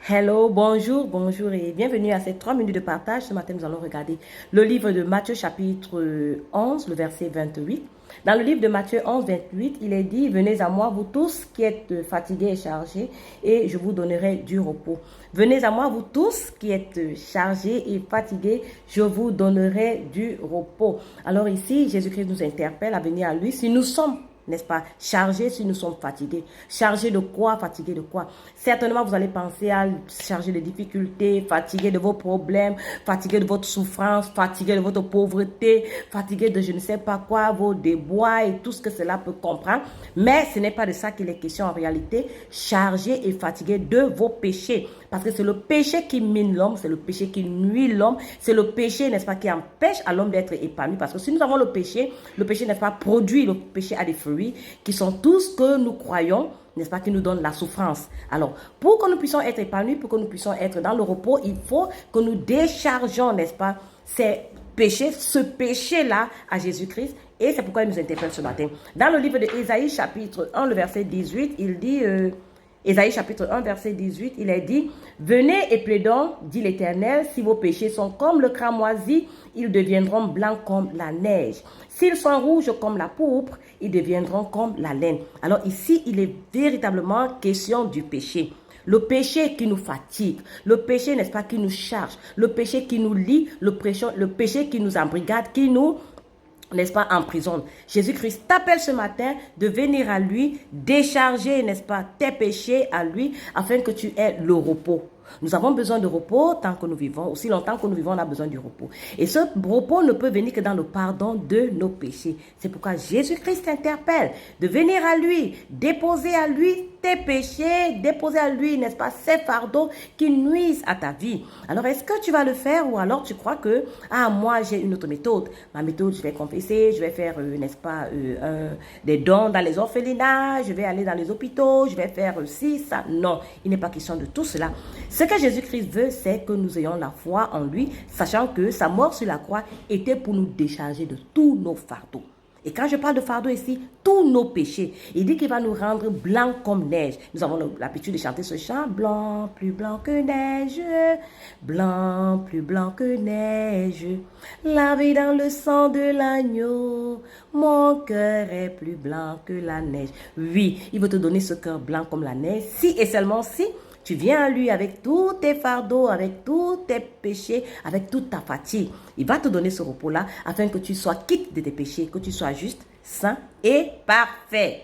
Hello, bonjour, bonjour et bienvenue à ces 3 minutes de partage. Ce matin, nous allons regarder le livre de Matthieu chapitre 11, le verset 28. Dans le livre de Matthieu 11, 28, il est dit, venez à moi, vous tous qui êtes fatigués et chargés, et je vous donnerai du repos. Venez à moi, vous tous qui êtes chargés et fatigués, je vous donnerai du repos. Alors ici, Jésus-Christ nous interpelle à venir à lui si nous sommes, n'est-ce pas, chargés si nous sommes fatigués. Chargés de quoi? Fatigués de quoi? Certainement, vous allez penser à charger de difficultés, fatigués de vos problèmes, fatigués de votre souffrance, fatigués de votre pauvreté, fatigués de je ne sais pas quoi, vos déboires et tout ce que cela peut comprendre. Mais ce n'est pas de ça qu'il est question en réalité. Chargés et fatigués de vos péchés. Parce que c'est le péché qui mine l'homme, c'est le péché qui nuit l'homme, c'est le péché, n'est-ce pas, qui empêche à l'homme d'être épanoui. Parce que si nous avons le péché, n'est-ce pas, produit, le péché a des fruits qui sont tout ce que nous croyons, n'est-ce pas, qui nous donne la souffrance. Alors, pour que nous puissions être épanouis, pour que nous puissions être dans le repos, il faut que nous déchargeons, n'est-ce pas, ces péchés, ce péché-là à Jésus-Christ. Et c'est pourquoi il nous interpelle ce matin. Dans le livre de Ésaïe, chapitre 1, le verset 18, il dit... Ésaïe chapitre 1, verset 18, il est dit, « Venez et plaidons, dit l'Éternel, si vos péchés sont comme le cramoisi, ils deviendront blancs comme la neige. S'ils sont rouges comme la pourpre, ils deviendront comme la laine. » Alors ici, il est véritablement question du péché. Le péché qui nous fatigue, le péché, n'est-ce pas, qui nous charge, le péché qui nous lie, le péché qui nous embrigade, qui nous, n'est-ce pas, en prison. Jésus-Christ t'appelle ce matin de venir à lui, décharger, n'est-ce pas, tes péchés à lui, afin que tu aies le repos. Nous avons besoin de repos tant que nous vivons. Aussi longtemps que nous vivons, on a besoin du repos. Et ce repos ne peut venir que dans le pardon de nos péchés. C'est pourquoi Jésus-Christ t'interpelle de venir à lui, déposer à lui tes péchés, déposer à lui, n'est-ce pas, ces fardeaux qui nuisent à ta vie. Alors, est-ce que tu vas le faire ou alors tu crois que, moi, j'ai une autre méthode. Ma méthode, je vais confesser, je vais faire, n'est-ce pas, des dons dans les orphelinats, je vais aller dans les hôpitaux, je vais faire ci, ça. Non, il n'est pas question de tout cela. Ce que Jésus-Christ veut, c'est que nous ayons la foi en lui, sachant que sa mort sur la croix était pour nous décharger de tous nos fardeaux. Et quand je parle de fardeau ici, tous nos péchés. Il dit qu'il va nous rendre blancs comme neige. Nous avons l'habitude de chanter ce chant. Blanc, plus blanc que neige. Blanc, plus blanc que neige. Lavé dans le sang de l'agneau. Mon cœur est plus blanc que la neige. Oui, il veut te donner ce cœur blanc comme la neige. Si et seulement si tu viens à lui avec tous tes fardeaux, avec tous tes péchés, avec toute ta fatigue. Il va te donner ce repos-là afin que tu sois quitte de tes péchés, que tu sois juste, saint et parfait.